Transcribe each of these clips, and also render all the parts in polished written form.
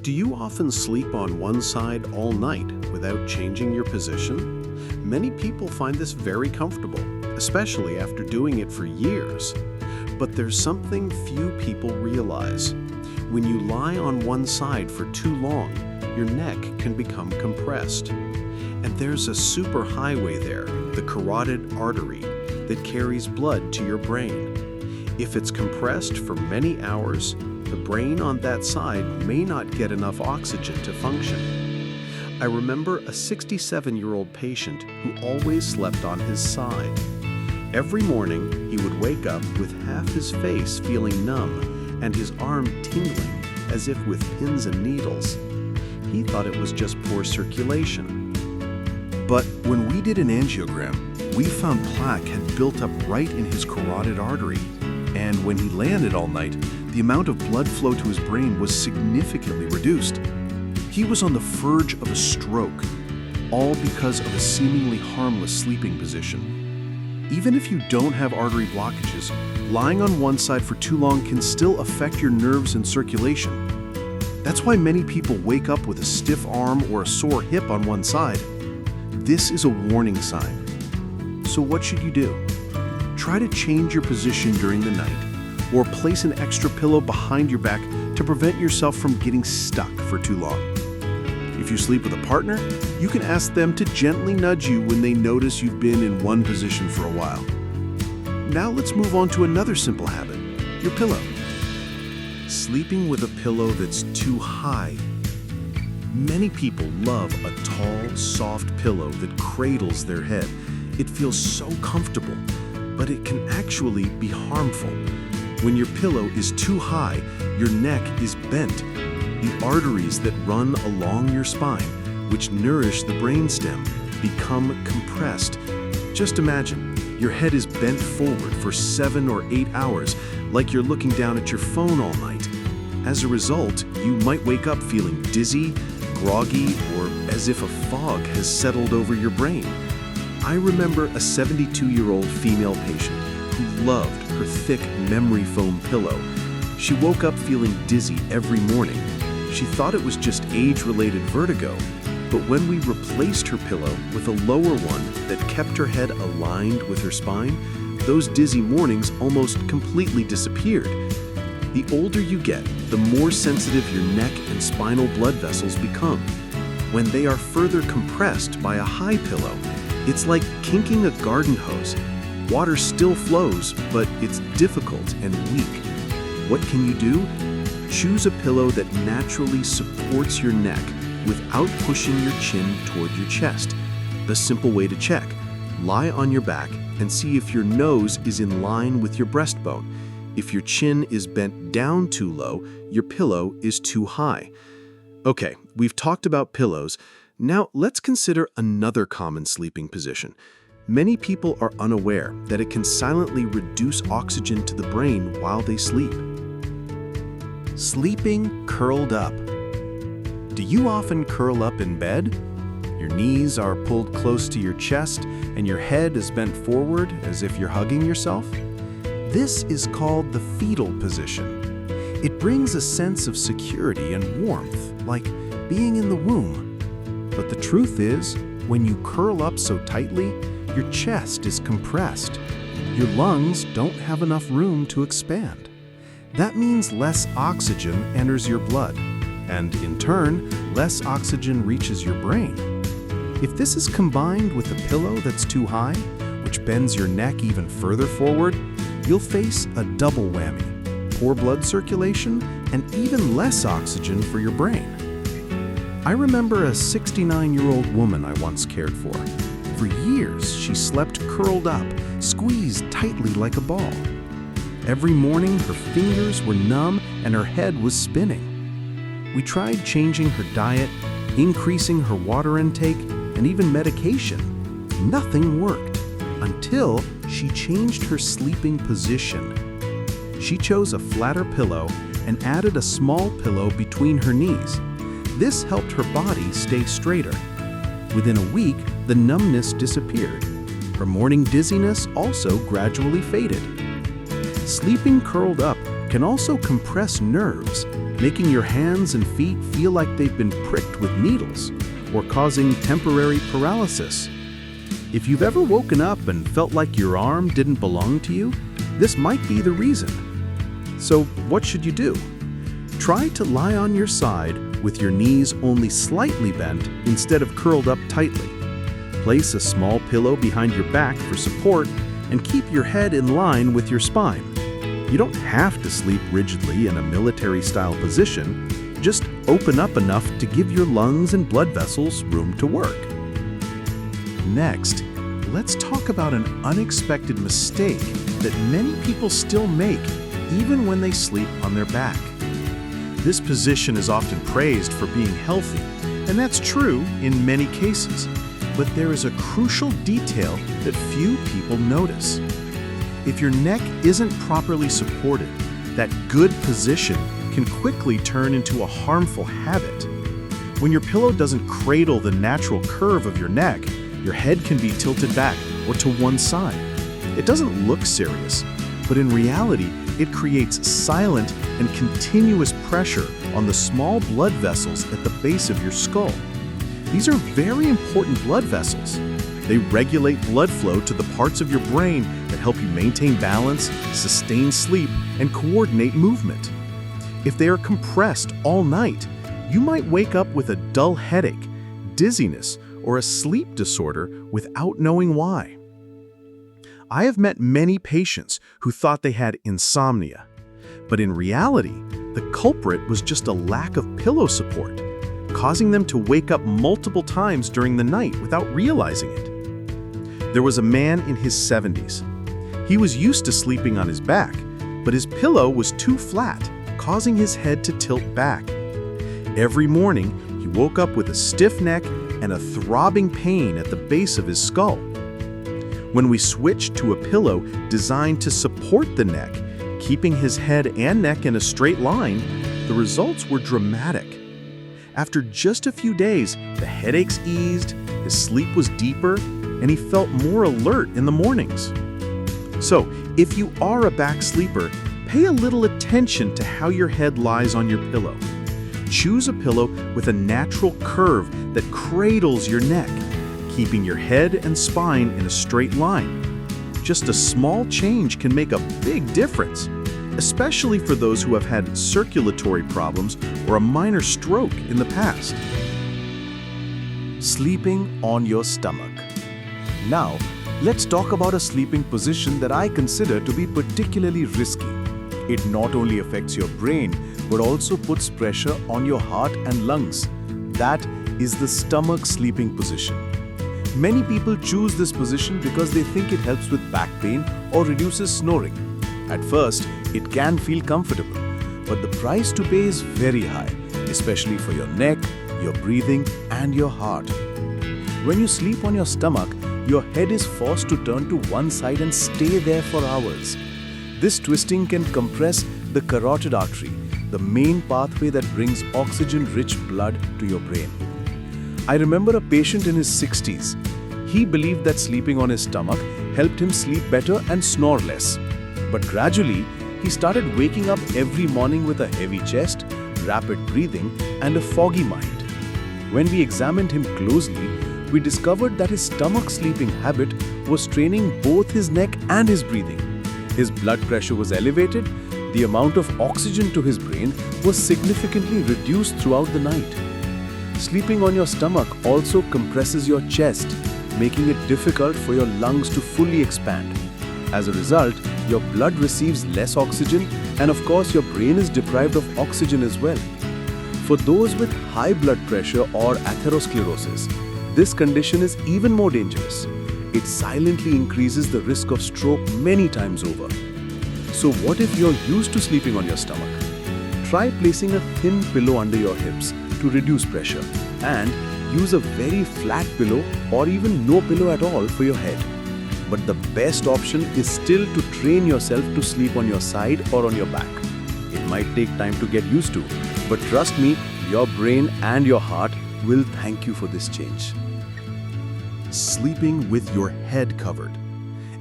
Do you often sleep on one side all night without changing your position? Many people find this very comfortable, especially after doing it for years. But there's something few people realize. When you lie on one side for too long, your neck can become compressed. And there's a superhighway there, the carotid artery, that carries blood to your brain. If it's compressed for many hours, the brain on that side may not get enough oxygen to function. I remember a 67-year-old patient who always slept on his side. Every morning, he would wake up with half his face feeling numb and his arm tingling as if with pins and needles. He thought it was just poor circulation. But when we did an angiogram, we found plaque had built up right in his carotid artery. And when he landed all night, the amount of blood flow to his brain was significantly reduced. He was on the verge of a stroke, all because of a seemingly harmless sleeping position. Even if you don't have artery blockages, lying on one side for too long can still affect your nerves and circulation. That's why many people wake up with a stiff arm or a sore hip on one side. This is a warning sign. So what should you do? Try to change your position during the night, or place an extra pillow behind your back to prevent yourself from getting stuck for too long. If you sleep with a partner, you can ask them to gently nudge you when they notice you've been in one position for a while. Now let's move on to another simple habit, your pillow. Sleeping with a pillow that's too high. Many people love a tall, soft pillow that cradles their head. It feels so comfortable, but it can actually be harmful. When your pillow is too high, your neck is bent. The arteries that run along your spine, which nourish the brainstem, become compressed. Just imagine, your head is bent forward for 7 or 8 hours, like you're looking down at your phone all night. As a result, you might wake up feeling dizzy, groggy, or as if a fog has settled over your brain. I remember a 72-year-old female patient who loved her thick memory foam pillow. She woke up feeling dizzy every morning. She thought it was just age-related vertigo, but when we replaced her pillow with a lower one that kept her head aligned with her spine, those dizzy mornings almost completely disappeared. The older you get, the more sensitive your neck and spinal blood vessels become. When they are further compressed by a high pillow, it's like kinking a garden hose. Water still flows, but it's difficult and weak. What can you do? Choose a pillow that naturally supports your neck without pushing your chin toward your chest. The simple way to check: lie on your back and see if your nose is in line with your breastbone. If your chin is bent down too low, your pillow is too high. Okay, we've talked about pillows. Now let's consider another common sleeping position. Many people are unaware that it can silently reduce oxygen to the brain while they sleep. Sleeping curled up. Do you often curl up in bed? Your knees are pulled close to your chest and your head is bent forward as if you're hugging yourself? This is called the fetal position. It brings a sense of security and warmth, like being in the womb. But the truth is, when you curl up so tightly, your chest is compressed. Your lungs don't have enough room to expand. That means less oxygen enters your blood, and in turn, less oxygen reaches your brain. If this is combined with a pillow that's too high, which bends your neck even further forward, you'll face a double whammy: poor blood circulation and even less oxygen for your brain. I remember a 69-year-old woman I once cared for. For years, she slept curled up, squeezed tightly like a ball. Every morning, her fingers were numb and her head was spinning. We tried changing her diet, increasing her water intake, and even medication. Nothing worked until she changed her sleeping position. She chose a flatter pillow and added a small pillow between her knees. This helped her body stay straighter. Within a week, the numbness disappeared. Her morning dizziness also gradually faded. Sleeping curled up can also compress nerves, making your hands and feet feel like they've been pricked with needles, or causing temporary paralysis. If you've ever woken up and felt like your arm didn't belong to you, this might be the reason. So what should you do? Try to lie on your side with your knees only slightly bent instead of curled up tightly. Place a small pillow behind your back for support and keep your head in line with your spine. You don't have to sleep rigidly in a military-style position. Just open up enough to give your lungs and blood vessels room to work. Next, let's talk about an unexpected mistake that many people still make even when they sleep on their back. This position is often praised for being healthy, and that's true in many cases. But there is a crucial detail that few people notice. If your neck isn't properly supported, that good position can quickly turn into a harmful habit. When your pillow doesn't cradle the natural curve of your neck, your head can be tilted back or to one side. It doesn't look serious, but in reality, it creates silent and continuous pressure on the small blood vessels at the base of your skull. These are very important blood vessels. They regulate blood flow to the parts of your brain that help you maintain balance, sustain sleep, and coordinate movement. If they are compressed all night, you might wake up with a dull headache, dizziness, or a sleep disorder without knowing why. I have met many patients who thought they had insomnia, but in reality, the culprit was just a lack of pillow support, causing them to wake up multiple times during the night without realizing it. There was a man in his 70s. He was used to sleeping on his back, but his pillow was too flat, causing his head to tilt back. Every morning, he woke up with a stiff neck and a throbbing pain at the base of his skull. When we switched to a pillow designed to support the neck, keeping his head and neck in a straight line, the results were dramatic. After just a few days, the headaches eased, his sleep was deeper, and he felt more alert in the mornings. So, if you are a back sleeper, pay a little attention to how your head lies on your pillow. Choose a pillow with a natural curve that cradles your neck, keeping your head and spine in a straight line. Just a small change can make a big difference, especially for those who have had circulatory problems or a minor stroke in the past. Sleeping on your stomach. Now, let's talk about a sleeping position that I consider to be particularly risky. It not only affects your brain, but also puts pressure on your heart and lungs. That is the stomach sleeping position. Many people choose this position because they think it helps with back pain or reduces snoring. At first, it can feel comfortable, but the price to pay is very high, especially for your neck, your breathing, and your heart. When you sleep on your stomach, your head is forced to turn to one side and stay there for hours. This twisting can compress the carotid artery, the main pathway that brings oxygen-rich blood to your brain. I remember a patient in his 60s. He believed that sleeping on his stomach helped him sleep better and snore less. But gradually, he started waking up every morning with a heavy chest, rapid breathing, and a foggy mind. When we examined him closely, we discovered that his stomach sleeping habit was straining both his neck and his breathing. His blood pressure was elevated, the amount of oxygen to his brain was significantly reduced throughout the night. Sleeping on your stomach also compresses your chest, making it difficult for your lungs to fully expand. As a result, your blood receives less oxygen, and of course your brain is deprived of oxygen as well. For those with high blood pressure or atherosclerosis, this condition is even more dangerous. It silently increases the risk of stroke many times over. So what if you're used to sleeping on your stomach? Try placing a thin pillow under your hips to reduce pressure, and use a very flat pillow or even no pillow at all for your head. But the best option is still to train yourself to sleep on your side or on your back. It might take time to get used to, but trust me, your brain and your heart will thank you for this change. Sleeping with your head covered.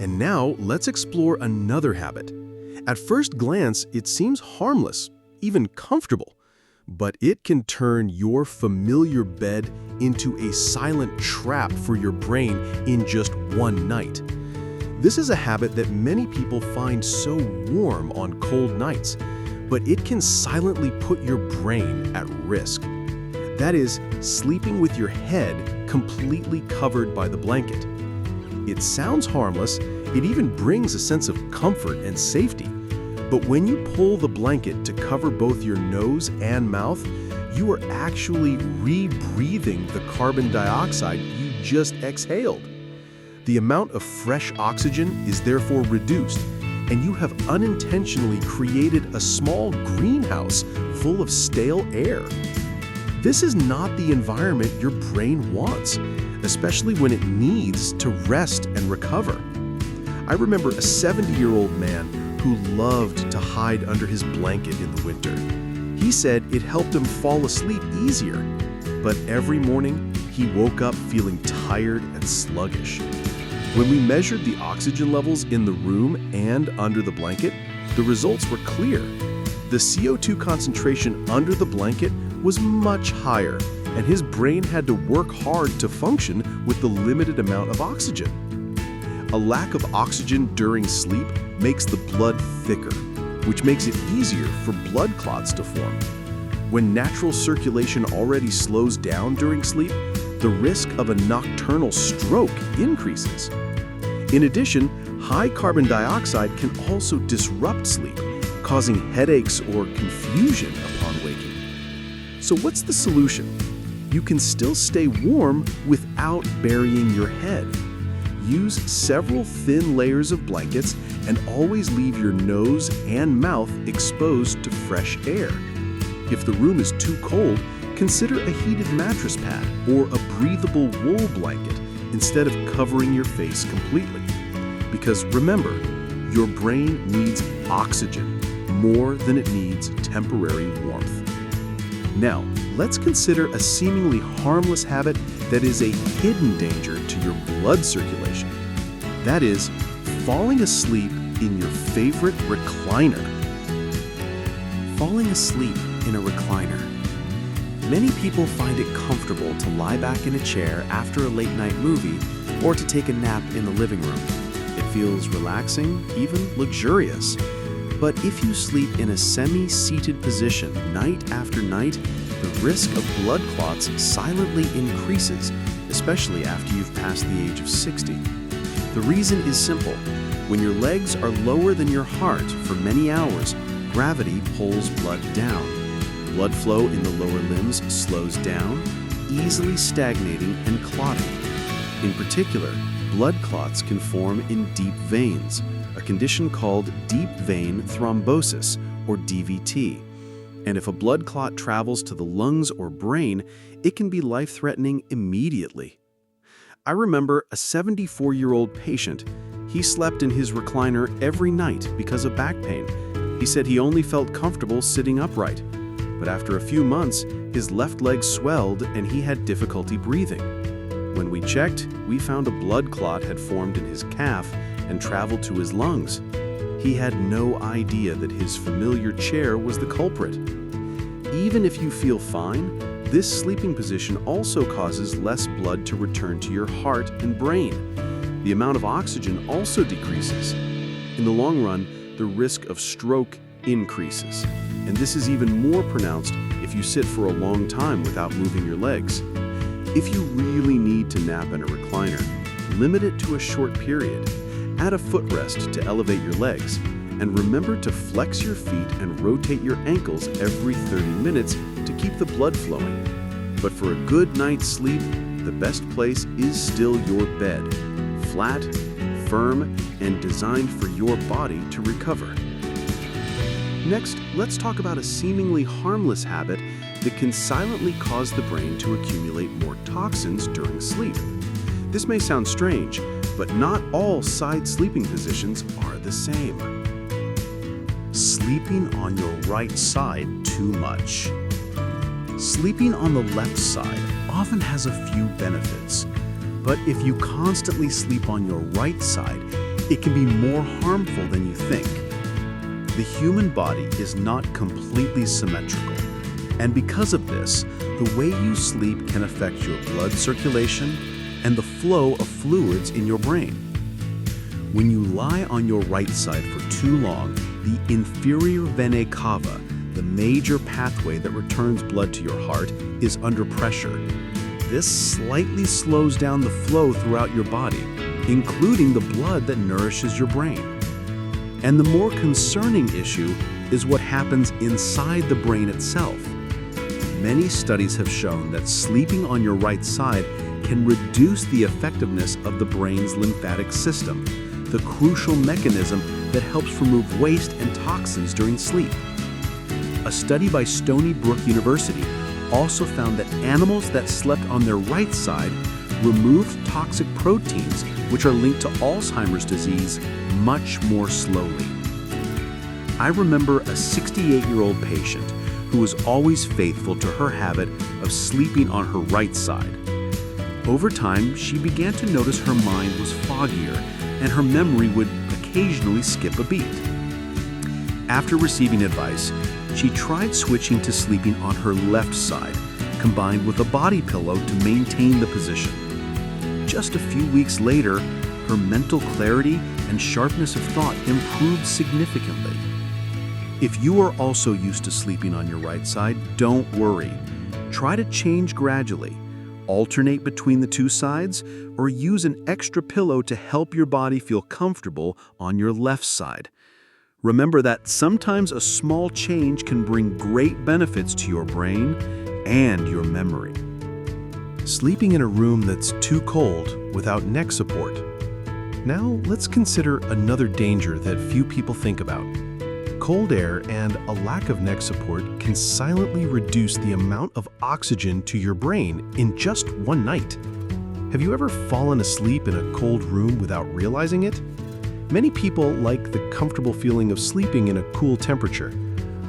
And now let's explore another habit. At first glance, it seems harmless, even comfortable, but it can turn your familiar bed into a silent trap for your brain in just one night. This is a habit that many people find so warm on cold nights, but it can silently put your brain at risk. That is, sleeping with your head completely covered by the blanket. It sounds harmless, it even brings a sense of comfort and safety. But when you pull the blanket to cover both your nose and mouth, you are actually rebreathing the carbon dioxide you just exhaled. The amount of fresh oxygen is therefore reduced, and you have unintentionally created a small greenhouse full of stale air. This is not the environment your brain wants, especially when it needs to rest and recover. I remember a 70-year-old man who loved to hide under his blanket in the winter. He said it helped him fall asleep easier, but every morning he woke up feeling tired and sluggish. When we measured the oxygen levels in the room and under the blanket, the results were clear. The CO2 concentration under the blanket was much higher, and his brain had to work hard to function with the limited amount of oxygen. A lack of oxygen during sleep makes the blood thicker, which makes it easier for blood clots to form. When natural circulation already slows down during sleep, the risk of a nocturnal stroke increases. In addition, high carbon dioxide can also disrupt sleep, causing headaches or confusion upon waking. So what's the solution? You can still stay warm without burying your head. Use several thin layers of blankets and always leave your nose and mouth exposed to fresh air. If the room is too cold, consider a heated mattress pad or a breathable wool blanket instead of covering your face completely. Because remember, your brain needs oxygen more than it needs temporary warmth. Now, let's consider a seemingly harmless habit that is a hidden danger to your blood circulation. That is, falling asleep in your favorite recliner. Falling asleep in a recliner. Many people find it comfortable to lie back in a chair after a late-night movie or to take a nap in the living room. It feels relaxing, even luxurious. But if you sleep in a semi-seated position night after night, the risk of blood clots silently increases, especially after you've passed the age of 60. The reason is simple. When your legs are lower than your heart for many hours, gravity pulls blood down. Blood flow in the lower limbs slows down, easily stagnating and clotting. In particular, blood clots can form in deep veins, a condition called deep vein thrombosis, or DVT. And if a blood clot travels to the lungs or brain, it can be life-threatening immediately. I remember a 74-year-old patient. He slept in his recliner every night because of back pain. He said he only felt comfortable sitting upright. But after a few months, his left leg swelled and he had difficulty breathing. When we checked, we found a blood clot had formed in his calf and traveled to his lungs. He had no idea that his familiar chair was the culprit. Even if you feel fine, this sleeping position also causes less blood to return to your heart and brain. The amount of oxygen also decreases. In the long run, the risk of stroke increases. And this is even more pronounced if you sit for a long time without moving your legs. If you really need to nap in a recliner, limit it to a short period. Add a footrest to elevate your legs, and remember to flex your feet and rotate your ankles every 30 minutes to keep the blood flowing. But for a good night's sleep, the best place is still your bed, flat, firm, and designed for your body to recover. Next, let's talk about a seemingly harmless habit that can silently cause the brain to accumulate more toxins during sleep. This may sound strange, but not all side sleeping positions are the same. Sleeping on your right side too much. Sleeping on the left side often has a few benefits, but if you constantly sleep on your right side, it can be more harmful than you think. The human body is not completely symmetrical. And because of this, the way you sleep can affect your blood circulation and the flow of fluids in your brain. When you lie on your right side for too long, the inferior venae cava, the major pathway that returns blood to your heart, is under pressure. This slightly slows down the flow throughout your body, including the blood that nourishes your brain. And the more concerning issue is what happens inside the brain itself. Many studies have shown that sleeping on your right side can reduce the effectiveness of the brain's lymphatic system, the crucial mechanism that helps remove waste and toxins during sleep. A study by Stony Brook University also found that animals that slept on their right side removed toxic proteins, which are linked to Alzheimer's disease, much more slowly. I remember a 68-year-old patient who was always faithful to her habit of sleeping on her right side. Over time, she began to notice her mind was foggier and her memory would occasionally skip a beat. After receiving advice, she tried switching to sleeping on her left side, combined with a body pillow to maintain the position. Just a few weeks later, her mental clarity and sharpness of thought improved significantly. If you are also used to sleeping on your right side, don't worry. Try to change gradually. Alternate between the two sides, or use an extra pillow to help your body feel comfortable on your left side. Remember that sometimes a small change can bring great benefits to your brain and your memory. Sleeping in a room that's too cold without neck support. Now let's consider another danger that few people think about. Cold air and a lack of neck support can silently reduce the amount of oxygen to your brain in just one night. Have you ever fallen asleep in a cold room without realizing it? Many people like the comfortable feeling of sleeping in a cool temperature.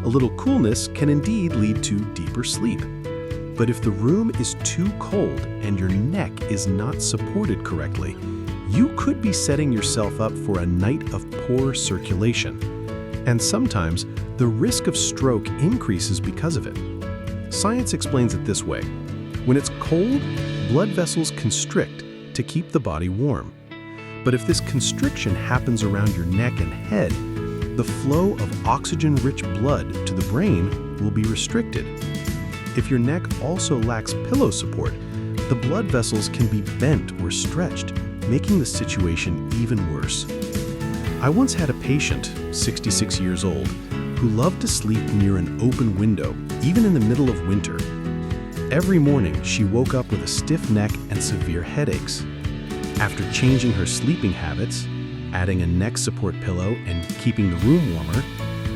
A little coolness can indeed lead to deeper sleep. But if the room is too cold and your neck is not supported correctly, you could be setting yourself up for a night of poor circulation. And sometimes, the risk of stroke increases because of it. Science explains it this way. When it's cold, blood vessels constrict to keep the body warm. But if this constriction happens around your neck and head, the flow of oxygen-rich blood to the brain will be restricted. If your neck also lacks pillow support, the blood vessels can be bent or stretched, making the situation even worse. I once had a patient, 66 years old, who loved to sleep near an open window, even in the middle of winter. Every morning, she woke up with a stiff neck and severe headaches. After changing her sleeping habits, adding a neck support pillow and keeping the room warmer,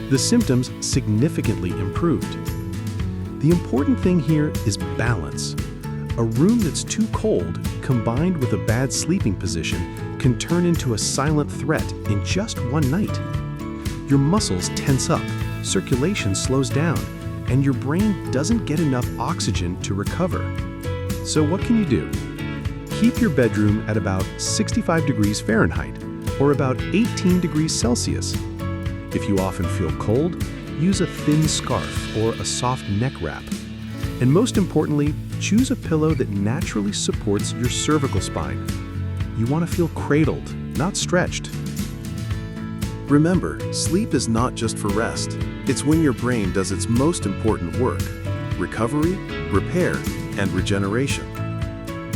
the symptoms significantly improved. The important thing here is balance. A room that's too cold, combined with a bad sleeping position, can turn into a silent threat in just one night. Your muscles tense up, circulation slows down, and your brain doesn't get enough oxygen to recover. So what can you do? Keep your bedroom at about 65 degrees Fahrenheit, or about 18 degrees Celsius. If you often feel cold, use a thin scarf or a soft neck wrap. And most importantly, choose a pillow that naturally supports your cervical spine. You want to feel cradled, not stretched. Remember, sleep is not just for rest. It's when your brain does its most important work: recovery, repair, and regeneration.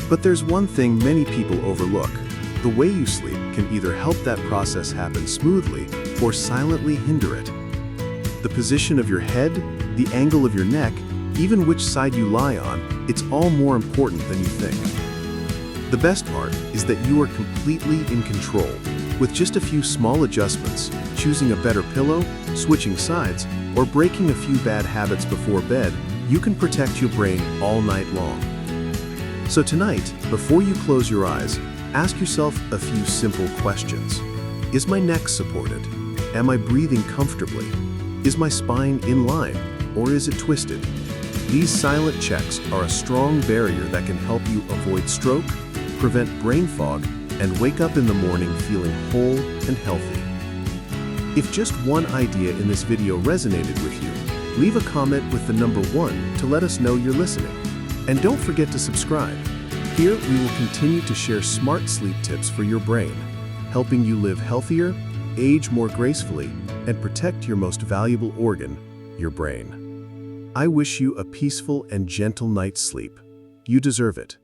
But there's one thing many people overlook. The way you sleep can either help that process happen smoothly or silently hinder it. The position of your head, the angle of your neck, even which side you lie on, it's all more important than you think. The best part is that you are completely in control. With just a few small adjustments, choosing a better pillow, switching sides, or breaking a few bad habits before bed, you can protect your brain all night long. So tonight, before you close your eyes, ask yourself a few simple questions. Is my neck supported? Am I breathing comfortably? Is my spine in line, or is it twisted? These silent checks are a strong barrier that can help you avoid stroke, prevent brain fog, and wake up in the morning feeling whole and healthy. If just one idea in this video resonated with you, Leave a comment with the number 1 to let us know you're listening. And don't forget to subscribe. Here, we will continue to share smart sleep tips for your brain, helping you live healthier, age more gracefully, and protect your most valuable organ, your brain. I wish you a peaceful and gentle night's sleep. You deserve it.